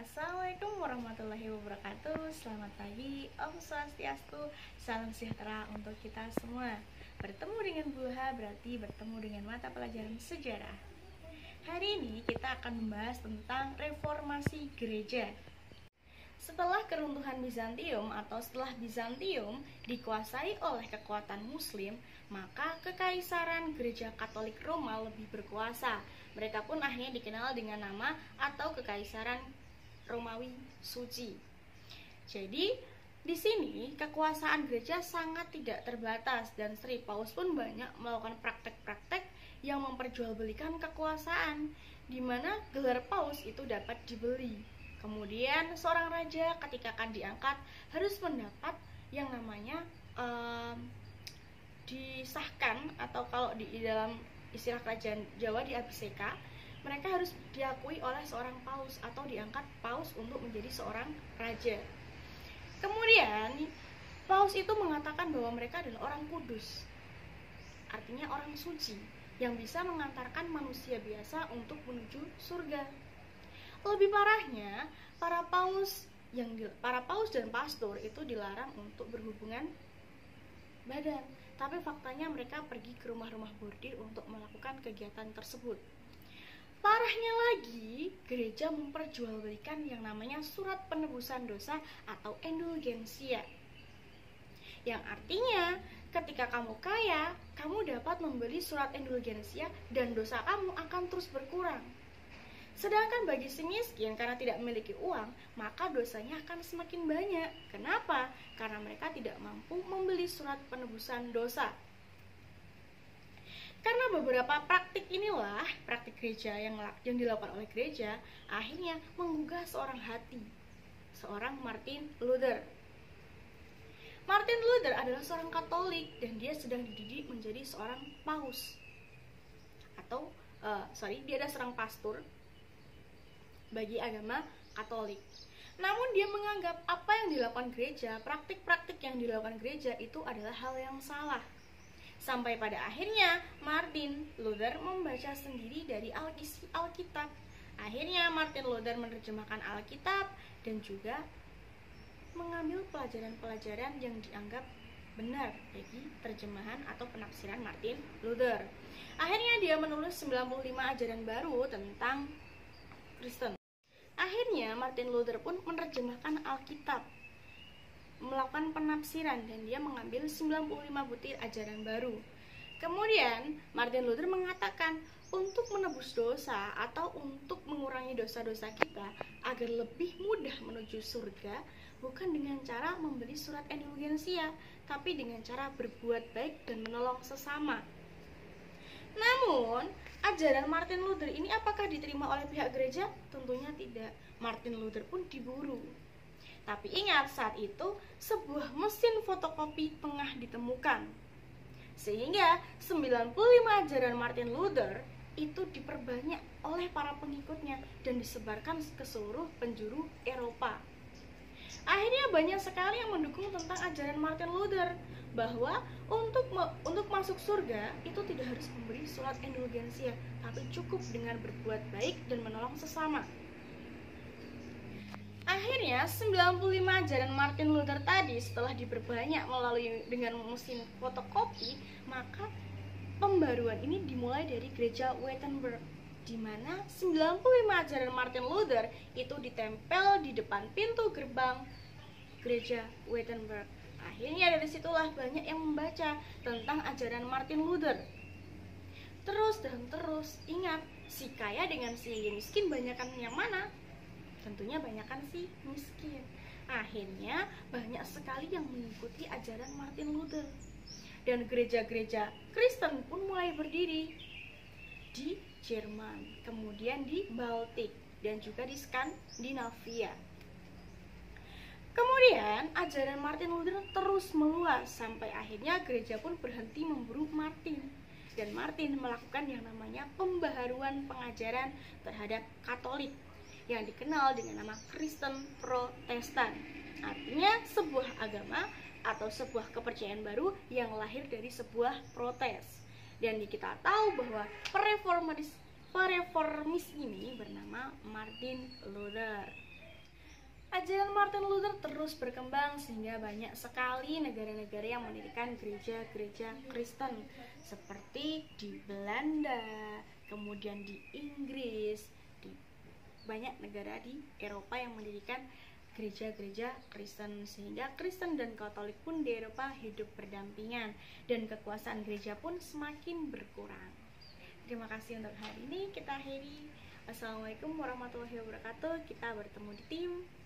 Assalamualaikum warahmatullahi wabarakatuh. Selamat pagi, Om Swastiastu, salam sejahtera untuk kita semua. Bertemu dengan Buha berarti bertemu dengan mata pelajaran sejarah. Hari ini kita akan membahas tentang reformasi gereja. Setelah keruntuhan Bizantium atau setelah Bizantium dikuasai oleh kekuatan Muslim, maka kekaisaran gereja Katolik Roma lebih berkuasa. Mereka pun akhirnya dikenal dengan nama atau kekaisaran Romawi Suci. Jadi, di sini kekuasaan gereja sangat tidak terbatas dan Sri Paus pun banyak melakukan praktek-praktek yang memperjualbelikan kekuasaan, di mana gelar paus itu dapat dibeli. Kemudian seorang raja ketika akan diangkat harus mendapat yang namanya disahkan, atau kalau di dalam istilah kerajaan Jawa di Abiseka, mereka harus diakui oleh seorang paus atau diangkat paus untuk menjadi seorang raja. Kemudian paus itu mengatakan bahwa mereka adalah orang kudus, artinya orang suci yang bisa mengantarkan manusia biasa untuk menuju surga. Lebih parahnya, para paus dan pastor itu dilarang untuk berhubungan badan, tapi faktanya mereka pergi ke rumah-rumah bordir untuk melakukan kegiatan tersebut. Parahnya lagi, gereja memperjualbelikan yang namanya surat penebusan dosa atau indulgensia, yang artinya ketika kamu kaya, kamu dapat membeli surat indulgensia dan dosa kamu akan terus berkurang. Sedangkan bagi si miskin, karena tidak memiliki uang, maka dosanya akan semakin banyak. Kenapa? Karena mereka tidak mampu membeli surat penebusan dosa. Karena beberapa praktik inilah, praktik gereja yang dilakukan oleh gereja, akhirnya menggugah seorang Martin Luther. Martin Luther adalah seorang Katolik dan dia sedang dididik menjadi seorang paus. Dia adalah seorang pastor bagi agama Katolik. Namun dia menganggap apa yang dilakukan gereja, praktik-praktik yang dilakukan gereja itu adalah hal yang salah. Sampai pada akhirnya Martin Luther membaca sendiri dari Alkitab. Akhirnya Martin Luther menerjemahkan Alkitab dan juga mengambil pelajaran-pelajaran yang dianggap benar bagi terjemahan atau penafsiran Martin Luther. Akhirnya dia menulis 95 ajaran baru tentang Kristen. Akhirnya Martin Luther pun menerjemahkan Alkitab, melakukan penafsiran, dan dia mengambil 95 butir ajaran baru. Kemudian Martin Luther mengatakan untuk menebus dosa atau untuk mengurangi dosa-dosa kita agar lebih mudah menuju surga, bukan dengan cara membeli surat indulgensia, tapi dengan cara berbuat baik dan menolong sesama. Namun, ajaran Martin Luther ini apakah diterima oleh pihak gereja? Tentunya tidak. Martin Luther pun diburu. Tapi ingat, saat itu sebuah mesin fotokopi tengah ditemukan, sehingga 95 ajaran Martin Luther itu diperbanyak oleh para pengikutnya dan disebarkan ke seluruh penjuru Eropa. Akhirnya banyak sekali yang mendukung tentang ajaran Martin Luther, bahwa untuk masuk surga itu tidak harus memberi surat indulgensia, tapi cukup dengan berbuat baik dan menolong sesama. Akhirnya 95 ajaran Martin Luther tadi setelah diperbanyak dengan mesin fotokopi, maka pembaruan ini dimulai dari gereja Wittenberg, di mana 95 ajaran Martin Luther itu ditempel di depan pintu gerbang gereja Wittenberg. Akhirnya dari situlah banyak yang membaca tentang ajaran Martin Luther. Terus dan terus, ingat, si kaya dengan si miskin banyakan yang mana? Tentunya banyakkan si miskin. Akhirnya banyak sekali yang mengikuti ajaran Martin Luther, dan gereja-gereja Kristen pun mulai berdiri di Jerman, kemudian di Baltik, dan juga di Skandinavia. Kemudian ajaran Martin Luther terus meluas sampai akhirnya gereja pun berhenti memburu Martin, dan Martin melakukan yang namanya pembaharuan pengajaran terhadap Katolik yang dikenal dengan nama Kristen Protestan. Artinya sebuah agama atau sebuah kepercayaan baru yang lahir dari sebuah protes. Dan kita tahu bahwa pereformis ini bernama Martin Luther. Ajaran Martin Luther terus berkembang sehingga banyak sekali negara-negara yang mendirikan gereja-gereja Kristen, seperti di Belanda, kemudian di Inggris, di banyak negara di Eropa yang mendirikan gereja-gereja Kristen, sehingga Kristen dan Katolik pun di Eropa hidup berdampingan dan kekuasaan gereja pun semakin berkurang. Terima kasih untuk hari ini, kita akhiri. Assalamualaikum warahmatullahi wabarakatuh. Kita bertemu di tim